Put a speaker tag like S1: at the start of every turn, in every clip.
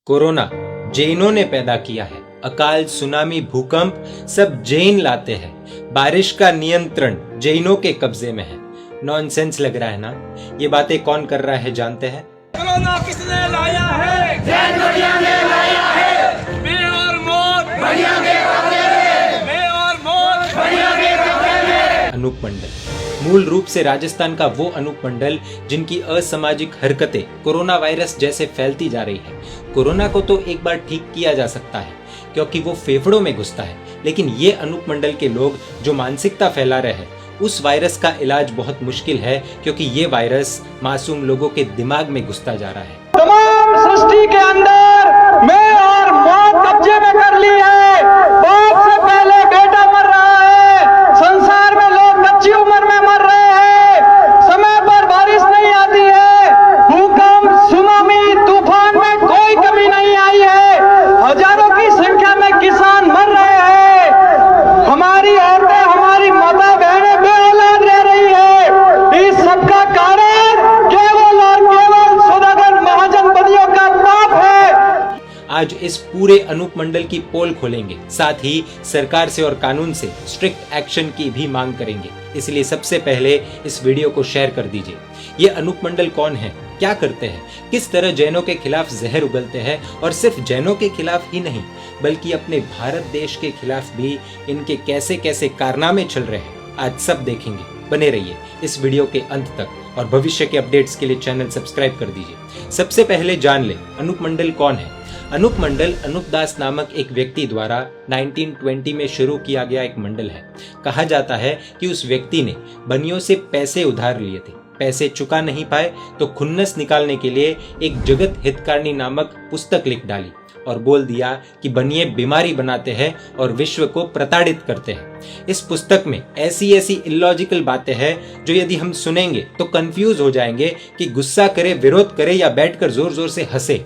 S1: Corona जैनों ने पैदा किया है। अकाल, सुनामी, भूकंप सब जैन लाते हैं। बारिश का नियंत्रण जैनों के कब्जे में है। नॉनसेंस लग रहा है ना? ये बातें कौन कर रहा है जानते हैं?
S2: कोरोना किसने लाया है? जैन बढ़िया ने लाया है। मैं और मौत बढ़िया के कब्जे में। मैं और मौत बढ़िया के कब्जे में।
S1: अनूप मंडल मूल रूप से राजस्थान का वो अनूप मंडल जिनकी असामाजिक हरकतें कोरोना वायरस जैसे फैलती जा रही है। कोरोना को तो एक बार ठीक किया जा सकता है क्योंकि वो फेफड़ों में घुसता है, लेकिन ये अनूप मंडल के लोग जो मानसिकता फैला रहे हैं उस वायरस का इलाज बहुत मुश्किल है क्योंकि ये वायरस मासूम लोगों के दिमाग में घुसता जा रहा है।
S3: तमाम सृष्टि के अंदर मैं और मौत कब्जे में कर ली है। बाप से पहले बेटा मर रहा है। संसार में लोग कच्ची उम्र में मर रहे हैं। समय पर बारिश नहीं आती है। भूकंप, सुनामी, तूफान में कोई कमी नहीं आई है। हजारों की संख्या में किसान मर रहे हैं। हमारी औरतें, हमारी माता बहनें बेऔलाद रह रही है। इस सबका कारण केवल और केवल सौदागर महाजनपतियों का पाप है।
S1: आज इस पूरे अनूप मंडल की पोल खोलेंगे, साथ ही सरकार से और कानून से स्ट्रिक्ट एक्शन की भी मांग करेंगे। इसलिए सबसे पहले इस वीडियो को शेयर कर दीजिए। ये अनूप मंडल कौन है, क्या करते हैं, किस तरह जैनों के खिलाफ जहर उगलते हैं और सिर्फ जैनों के खिलाफ ही नहीं बल्कि अपने भारत देश के खिलाफ भी इनके कैसे कैसे कारनामे चल रहे हैं, आज सब देखेंगे। बने रहिए इस वीडियो के अंत तक और भविष्य के अपडेट्स के लिए चैनल सब्सक्राइब कर दीजिए। सबसे पहले जान ले अनूप मंडल कौन है। अनूप मंडल अनूप दास नामक एक व्यक्ति द्वारा 1920 में शुरू किया गया एक मंडल है। कहा जाता है कि उस व्यक्ति ने बनियों से पैसे उधार लिए थे। पैसे चुका नहीं पाए तो खुन्नस निकालने के लिए एक जगत हितकारिणी नामक पुस्तक लिख डाली और बोल दिया कि बनिए बीमारी बनाते हैं और विश्व को प्रताड़ित करते हैं। इस पुस्तक में ऐसी ऐसी इलॉजिकल बातें हैं जो यदि हम सुनेंगे तो कंफ्यूज हो जाएंगे कि गुस्सा करे, विरोध करे या बैठकर जोर जोर से हंसे।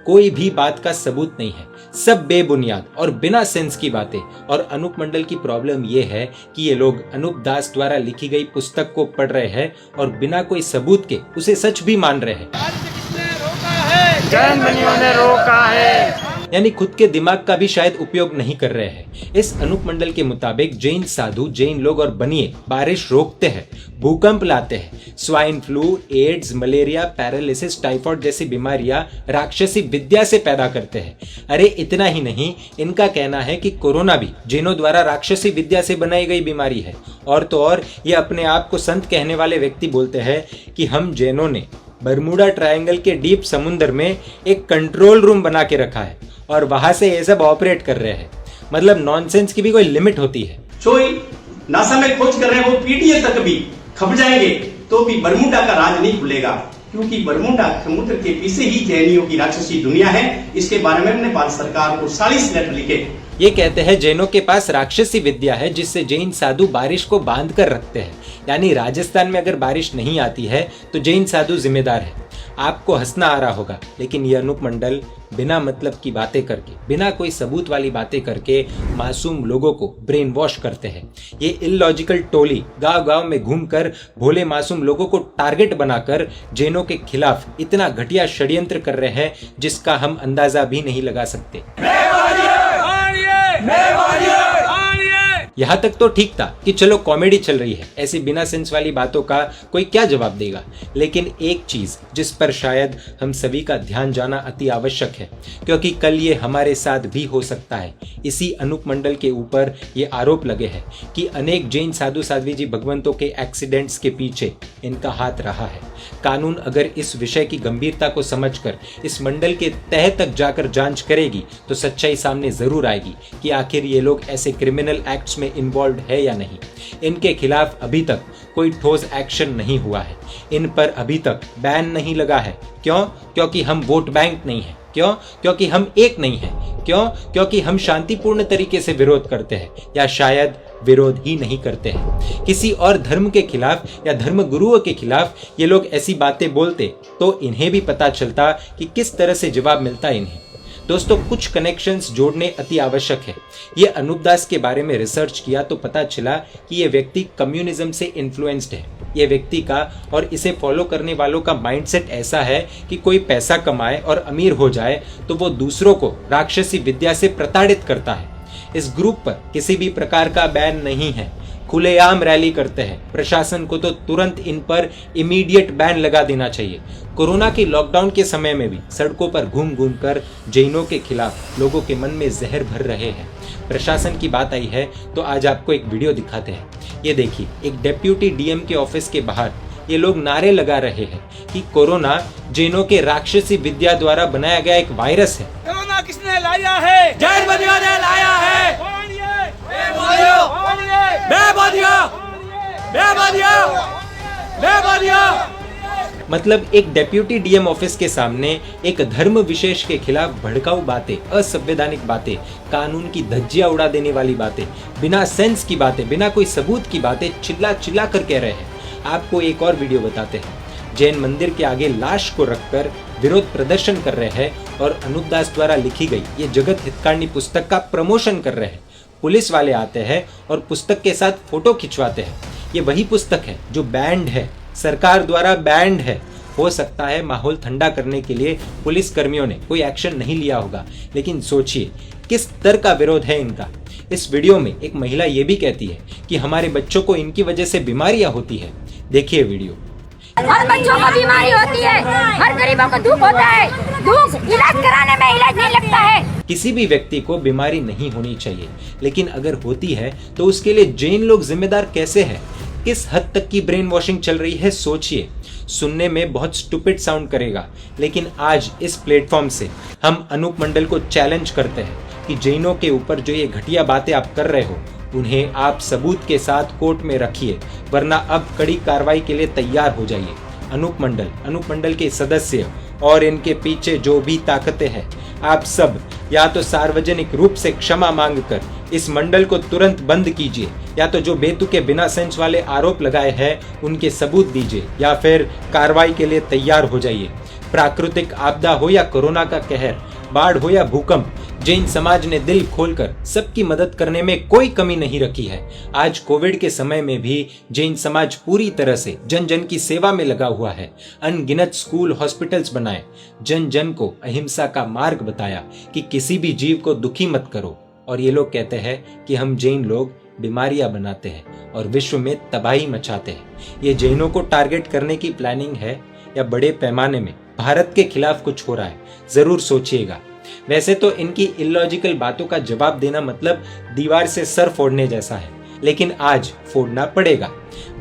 S1: कोई भी बात का सबूत नहीं है, सब बेबुनियाद और बिना सेंस की बातें। और अनूप मंडल की प्रॉब्लम यह है कि ये लोग अनूप दास द्वारा लिखी गई पुस्तक को पढ़ रहे हैं और बिना कोई सबूत के उसे सच भी मान रहे हैं।
S2: किसने रोका है?
S3: जैन बनियों ने रोका है।
S1: यानी खुद के दिमाग का भी शायद उपयोग नहीं कर रहे हैं। इस अनूप मंडल के मुताबिक जैन साधु, जैन लोग और बनिए बारिश रोकते हैं, भूकंप लाते हैं, swine flu, AIDS, malaria, paralysis, typhoid जैसी बीमारियां राक्षसी विद्या से पैदा करते हैं। अरे इतना ही नहीं, इनका कहना है कि कोरोना भी जैनों द्वारा राक्षसी विद्या से बनाई गई बीमारी है। और तो और ये अपने आप को संत कहने वाले व्यक्ति बोलते हैं कि हम जैनों ने बरमूडा ट्रायंगल के डीप समुद्र में एक कंट्रोल रूम बना के रखा है और वहां से ये सब ऑपरेट कर रहे हैं। मतलब नॉनसेंस की भी कोई लिमिट होती है।
S4: कोई नासा में खोज कर रहे हैं, वो पीटीए तक भी खप जाएंगे तो भी बरमूडा का राज नहीं खुलेगा, क्योंकि बरमूडा समुद्र के पीछे ही जैनियों की राक्षसी दुनिया है। इसके बारे में हमने भारत सरकार को 40 लेटर लिखे।
S1: ये कहते हैं जैनों के पास राक्षसी विद्या है जिससे जैन साधु बारिश को बांध कर रखते हैं। यानी राजस्थान में अगर बारिश नहीं आती है तो जैन साधु जिम्मेदार है। आपको हंसना आ रहा होगा, लेकिन ये अनूप मंडल बिना मतलब की बातें करके, बिना कोई सबूत वाली बातें करके मासूम लोगों को ब्रेन वॉश करते हैं। ये इलॉजिकल टोली गांव गांव में घूमकर भोले मासूम लोगों को टारगेट बनाकर जैनों के खिलाफ इतना घटिया षड्यंत्र कर रहे हैं जिसका हम अंदाजा भी नहीं लगा सकते। यहाँ तक तो ठीक था कि चलो कॉमेडी चल रही है, ऐसी बिना सेंस वाली बातों का कोई क्या जवाब देगा। लेकिन एक चीज जिस पर शायद हम सभी का ध्यान जाना अति आवश्यक है, क्योंकि कल ये हमारे साथ भी हो सकता है। इसी अनूप मंडल के ऊपर ये आरोप लगे हैं कि अनेक जैन साधु साध्वी जी भगवंतों के एक्सीडेंट्स के पीछे इनका हाथ रहा है। कानून अगर इस विषय की गंभीरता को समझकर इस मंडल के तह तक जाकर जांच करेगी तो सच्चाई सामने जरूर आएगी कि आखिर ये लोग ऐसे क्रिमिनल एक्ट्स में इन्वॉल्व है या नहीं। इनके खिलाफ अभी तक कोई ठोस एक्शन नहीं हुआ है, इन पर अभी तक बैन नहीं लगा है। क्यों? क्योंकि हम वोट बैंक नहीं है। क्यों? क्योंकि हम एक नहीं है। क्यों? क्योंकि हम शांतिपूर्ण तरीके से विरोध करते हैं, या शायद विरोध ही नहीं करते हैं। किसी और धर्म के खिलाफ या धर्म गुरुओं के खिलाफ ये लोग ऐसी बातें बोलते तो इन्हें भी पता चलता कि किस तरह से जवाब मिलता इन्हें। दोस्तों, कुछ कनेक्शंस जोड़ने अति आवश्यक है। ये अनूप दास के बारे में रिसर्च किया तो पता चला कि ये व्यक्ति कम्युनिज्म से इन्फ्लुएंस्ड है। ये व्यक्ति का और इसे फॉलो करने वालों का माइंडसेट ऐसा है कि कोई पैसा कमाए और अमीर हो जाए तो वो दूसरों को राक्षसी विद्या से प्रताड़ित करता है। इस ग्रुप पर किसी भी प्रकार का बैन नहीं है, खुलेआम रैली करते हैं। प्रशासन को तो तुरंत इन पर इमीडिएट बैन लगा देना चाहिए। कोरोना की लॉकडाउन के समय में भी सड़कों पर घूम घूम कर जैनों के खिलाफ लोगों के मन में जहर भर रहे हैं। प्रशासन की बात आई है तो आज आपको एक वीडियो दिखाते हैं। ये देखिए, एक डेप्यूटी डीएम के ऑफिस के बाहर ये लोग नारे लगा रहे हैं कि कोरोना जैनों के राक्षसी विद्या द्वारा बनाया गया एक वायरस है।
S2: कोरोना किसने लाया है? जैन बदियों ने लाया है। कौन ये? बेबदियों। कौन ये? बेबदियों। बेबदियों। बेबदियों।
S1: मतलब एक डेप्यूटी डीएम ऑफिस के सामने एक धर्म विशेष के खिलाफ भड़काऊ बातें, असंवैधानिक बातें, कानून की धज्जियां उड़ा देने वाली बातें, बिना सेंस की बातें, बिना कोई सबूत की बातें चिल्ला चिल्ला कर कह रहे हैं। आपको एक और वीडियो बताते हैं। जैन मंदिर के आगे लाश को रखकर विरोध प्रदर्शन कर रहे हैं और अनूप दास द्वारा लिखी गई ये जगत हितकारिणी पुस्तक का प्रमोशन कर रहे हैं। पुलिस वाले आते हैं और पुस्तक के साथ फोटो खिंचवाते हैं। ये वही पुस्तक है जो बैंड है, सरकार द्वारा बैंड है। हो सकता है माहौल ठंडा करने के लिए पुलिस कर्मियों ने कोई एक्शन नहीं लिया होगा, लेकिन सोचिए किस स्तर का विरोध है इनका। इस वीडियो में एक महिला ये भी कहती है कि हमारे बच्चों को इनकी वजह से बीमारियां होती है। देखिए वीडियो।
S5: हर बच्चों को बीमारी होती है, हर गरीबों को दुख होता है, दुख इलाज कराने में इलाज नहीं लगता है।
S1: किसी भी व्यक्ति को बीमारी नहीं होनी चाहिए, लेकिन अगर होती है तो उसके लिए जैन लोग जिम्मेदार कैसे हैं? किस हद तक की ब्रेन वॉशिंग चल रही है सोचिए। सुनने में बहुत स्टूपिड साउंड करेगा, लेकिन आज इस प्लेटफॉर्म से हम अनूप मंडल को चैलेंज करते हैं कि जैनों के ऊपर जो ये घटिया बातें आप कर रहे हो उन्हें आप सबूत के साथ कोर्ट में रखिए, वरना अब कड़ी कार्रवाई के लिए तैयार हो जाइए। अनूप मंडल के सदस्य और इनके पीछे जो भी ताकतें हैं, आप सब या तो सार्वजनिक रूप से क्षमा मांगकर इस मंडल को तुरंत बंद कीजिए, या तो जो बेतुके बिना सेंस वाले आरोप लगाए हैं उनके सबूत दीजिए, या फिर कार्रवाई के लिए तैयार हो जाइए। प्राकृतिक आपदा हो या कोरोना का कहर, बाढ़ हो या भूकंप, जैन समाज ने दिल खोलकर सबकी मदद करने में कोई कमी नहीं रखी है। आज कोविड के समय में भी जैन समाज पूरी तरह से जन जन की सेवा में लगा हुआ है। अनगिनत स्कूल, हॉस्पिटल्स बनाए, जन जन को अहिंसा का मार्ग बताया कि किसी भी जीव को दुखी मत करो। और ये लोग कहते हैं कि हम जैन लोग बीमारियां बनाते हैं और विश्व में तबाही मचाते हैं। ये जैनों को टारगेट करने की प्लानिंग है या बड़े पैमाने में भारत के खिलाफ कुछ हो रहा है? जरूर सोचिएगा। वैसे तो इनकी इलॉजिकल बातों का जवाब देना मतलब दीवार से सर फोड़ने जैसा है, लेकिन आज फोड़ना पड़ेगा।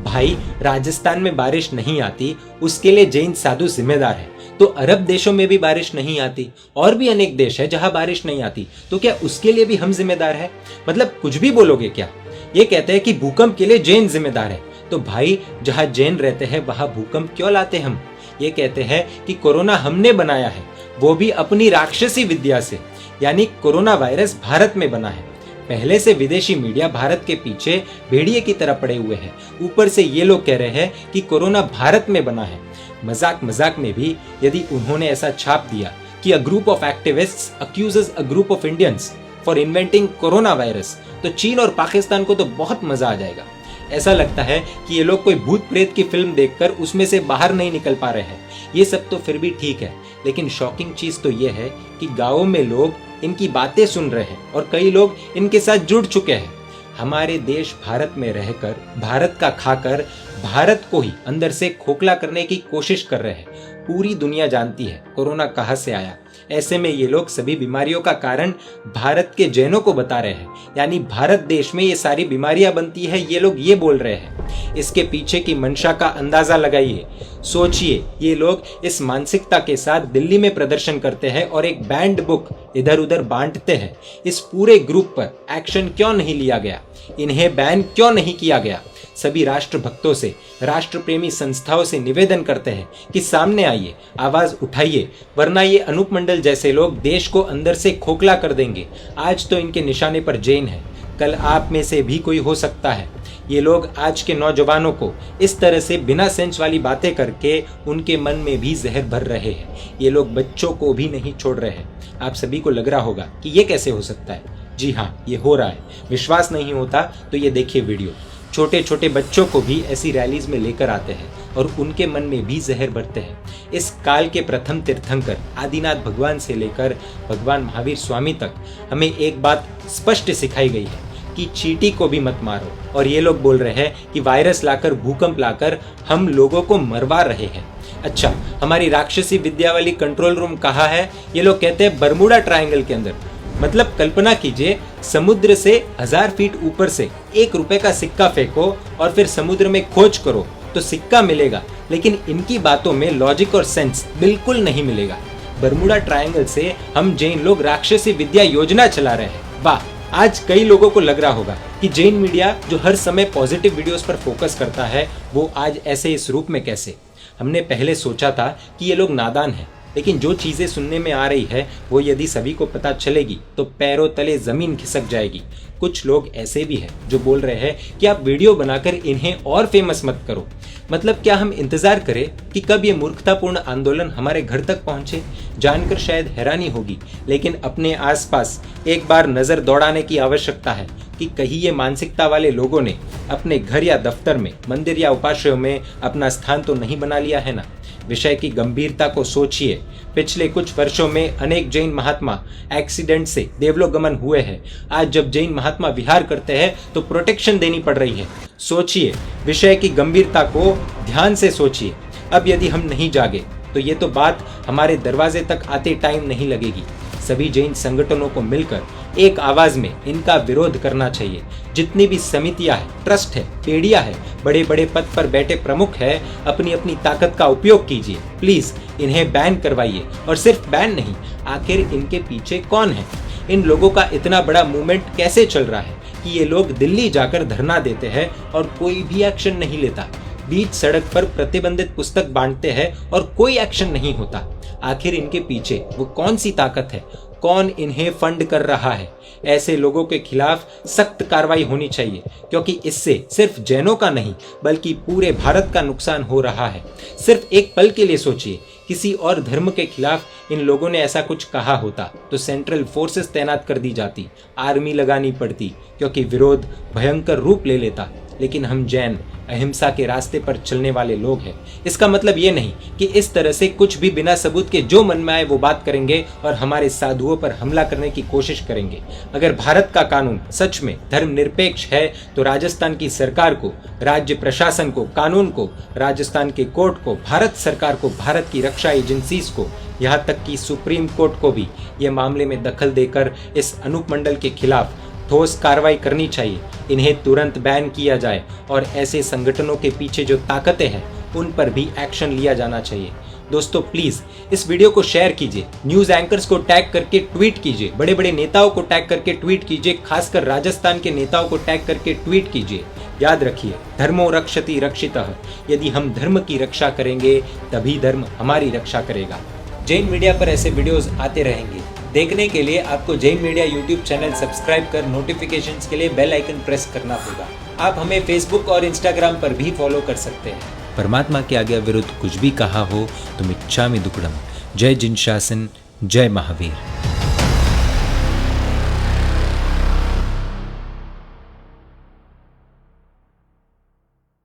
S1: भाई, राजस्थान में बारिश नहीं आती उसके लिए जैन साधु जिम्मेदार है, तो अरब देशों में भी बारिश नहीं आती, और भी अनेक देश है जहां बारिश नहीं आती, तो क्या उसके लिए भी हम जिम्मेदार है? मतलब कुछ भी बोलोगे क्या? ये कहते हैं कि भूकंप के लिए जैन जिम्मेदार है, तो भाई जहां जैन रहते हैं वहां भूकंप क्यों लाते हम? ये कहते हैं कि कोरोना हमने बनाया है, वो भी अपनी राक्षसी विद्या से, यानी कोरोना वायरस भारत में बना है। पहले से विदेशी मीडिया भारत के पीछे भेड़िए की तरह पड़े हुए हैं, ऊपर से ये लोग कह रहे हैं कि कोरोना भारत में बना है। मजाक में भी यदि उन्होंने ऐसा छाप दिया कि a group of activists accuses a group of Indians for inventing corona virus, तो चीन और पाकिस्तान को तो बहुत मजा आ जाएगा। ऐसा लगता है कि ये लोग कोई भूत प्रेत की फिल्म देखकर उसमें से बाहर नहीं निकल पा रहे हैं। ये सब तो फिर भी ठीक है, लेकिन शॉकिंग चीज तो ये है कि गाँवों में लोग इनकी बातें सुन रहे हैं और कई लोग इनके साथ जुड़ चुके हैं। हमारे देश भारत में रहकर, भारत का खाकर, भारत को ही अंदर से खोखला करने की कोशिश कर रहे हैं। पूरी दुनिया जानती है कोरोना कहां से आया। ऐसे में ये लोग सभी बीमारियों का कारण भारत के जैनों को बता रहे हैं, यानी भारत देश में ये सारी बीमारियां बनती है, ये लोग ये बोल रहे हैं। इसके पीछे की मंशा का अंदाजा लगाइए, सोचिए। ये लोग इस मानसिकता के साथ दिल्ली में प्रदर्शन करते हैं और एक बैंड बुक इधर उधर बांटते हैं। इस पूरे ग्रुप पर एक्शन क्यों नहीं लिया गया? इन्हें बैन क्यों नहीं किया गया? सभी राष्ट्रभक्तों से, राष्ट्र प्रेमी संस्थाओं से निवेदन करते हैं कि सामने आइए, आवाज उठाइए, वरना ये अनूप मंडल जैसे लोग देश को अंदर से खोखला कर देंगे। आज तो इनके निशाने पर जैन है, कल आप में से भी कोई हो सकता है। ये लोग आज के नौजवानों को इस तरह से बिना सेंस वाली बातें करके उनके मन में भी जहर भर रहे हैं। ये लोग बच्चों को भी नहीं छोड़ रहे हैं। आप सभी को लग रहा होगा कि ये कैसे हो सकता है। जी हाँ, ये हो रहा है। विश्वास नहीं होता तो ये देखिए वीडियो। छोटे छोटे बच्चों को भी ऐसी रैलीज में लेकर आते हैं और उनके मन में भी जहर भरते हैं। इस काल के प्रथम तीर्थंकर आदिनाथ भगवान से लेकर भगवान महावीर स्वामी तक हमें एक बात स्पष्ट सिखाई गई है कि चींटी को भी मत मारो। और ये लोग बोल रहे हैं कि वायरस लाकर, भूकंप लाकर हम लोगों को मरवा रहे हैं। अच्छा, हमारी राक्षसी विद्या वाली कंट्रोल रूम कहाँ है? ये लोग कहते हैं बरमूडा ट्रायंगल के अंदर। मतलब कल्पना कीजिए, समुद्र से 1000 फीट ऊपर से 1 रुपए का सिक्का फेंको और फिर समुद्र में खोज करो तो सिक्का मिलेगा, लेकिन इनकी बातों में लॉजिक और सेंस बिल्कुल नहीं मिलेगा। बरमूडा ट्रायंगल से हम जैन लोग राक्षसी विद्या योजना चला रहे हैं। वाह! आज कई लोगों को लग रहा होगा कि जैन मीडिया जो हर समय पॉजिटिव वीडियोस पर फोकस करता है वो आज ऐसे इस रूप में कैसे। हमने पहले सोचा था कि ये लोग नादान हैं, लेकिन जो चीजें सुनने में आ रही है वो यदि सभी को पता चलेगी तो पैरों तले जमीन खिसक जाएगी। कुछ लोग ऐसे भी हैं जो बोल रहे हैं कि आप वीडियो बनाकर इन्हें और फेमस मत करो। मतलब क्या हम इंतजार करें कि कब ये मूर्खतापूर्ण आंदोलन हमारे घर तक पहुंचे? जानकर शायद हैरानी होगी, लेकिन अपने आसपास एक बार नजर दौड़ाने की आवश्यकता है कि कहीं ये मानसिकता वाले लोगों ने अपने घर या दफ्तर में, मंदिर या उपाश्रयों में अपना स्थान तो नहीं बना लिया है ना। विषय की गंभीरता को सोचिए। पिछले कुछ वर्षों में अनेक जैन महात्मा एक्सीडेंट से देवलोकगमन हुए हैं। आज जब जैन महात्मा विहार करते हैं तो प्रोटेक्शन देनी पड़ रही है। सोचिए, विषय की गंभीरता को ध्यान से सोचिए। अब यदि हम नहीं जागे तो ये तो बात हमारे दरवाजे तक आते टाइम नहीं लगेगी। सभी जैन संगठनों को मिलकर एक आवाज में इनका विरोध करना चाहिए। जितनी भी समितियां हैं, ट्रस्ट है, पेड़ियां है, बड़े बड़े पद पर बैठे प्रमुख है, अपनी अपनी ताकत का उपयोग कीजिए। प्लीज इन्हें बैन करवाइए। और सिर्फ बैन नहीं, आखिर इनके पीछे कौन है? इन लोगों का इतना बड़ा मूवमेंट कैसे चल रहा है कि ये लोग दिल्ली जाकर धरना देते हैं और कोई भी एक्शन नहीं लेता, बीच सड़क पर प्रतिबंधित पुस्तक बांटते हैं और कोई एक्शन नहीं होता। आखिर इनके पीछे वो कौन सी ताकत है? कौन इन्हें फंड कर रहा है? ऐसे लोगों के खिलाफ सख्त कार्रवाई होनी चाहिए, क्योंकि इससे सिर्फ जैनों का नहीं बल्कि पूरे भारत का नुकसान हो रहा है। सिर्फ एक पल के लिए सोचिए, किसी और धर्म के खिलाफ इन लोगों ने ऐसा कुछ कहा होता तो सेंट्रल फोर्सेस तैनात कर दी जाती, आर्मी लगानी पड़ती, क्योंकि विरोध भयंकर रूप ले लेता। लेकिन हम जैन अहिंसा के रास्ते पर चलने वाले लोग हैं। इसका मतलब ये नहीं कि इस तरह से कुछ भी बिना सबूत के जो मन में आए वो बात करेंगे और हमारे साधुओं पर हमला करने की कोशिश करेंगे। अगर भारत का कानून सच में धर्मनिरपेक्ष है तो राजस्थान की सरकार को, राज्य प्रशासन को, कानून को, राजस्थान के कोर्ट को, भारत सरकार को, भारत की रक्षा एजेंसीज को, यहाँ तक कि सुप्रीम कोर्ट को भी ये मामले में दखल देकर इस अनूप मंडल के खिलाफ ठोस कार्रवाई करनी चाहिए। इन्हें तुरंत बैन किया जाए और ऐसे संगठनों के पीछे जो ताकतें हैं उन पर भी एक्शन लिया जाना चाहिए। दोस्तों प्लीज इस वीडियो को शेयर कीजिए, न्यूज एंकर्स को टैग करके ट्वीट कीजिए, बड़े बड़े नेताओं को टैग करके ट्वीट कीजिए, खासकर राजस्थान के नेताओं को टैग करके ट्वीट कीजिए। याद रखिए, धर्मो रक्षति रक्षितः। यदि हम धर्म की रक्षा करेंगे तभी धर्म हमारी रक्षा करेगा। जैन मीडिया पर ऐसे वीडियोस आते रहेंगे। देखने के लिए आपको Jain media YouTube channel subscribe कर नोटिफिकेशंस के लिए बेल आइकन प्रेस करना होगा। आप हमें फेसबुक और इंस्टाग्राम पर भी फॉलो कर सकते हैं। परमात्मा के आज्ञा विरुद्ध कुछ भी कहा हो तो मिच्छामि दुक्कडम। जय जिन शासन, जय महावीर।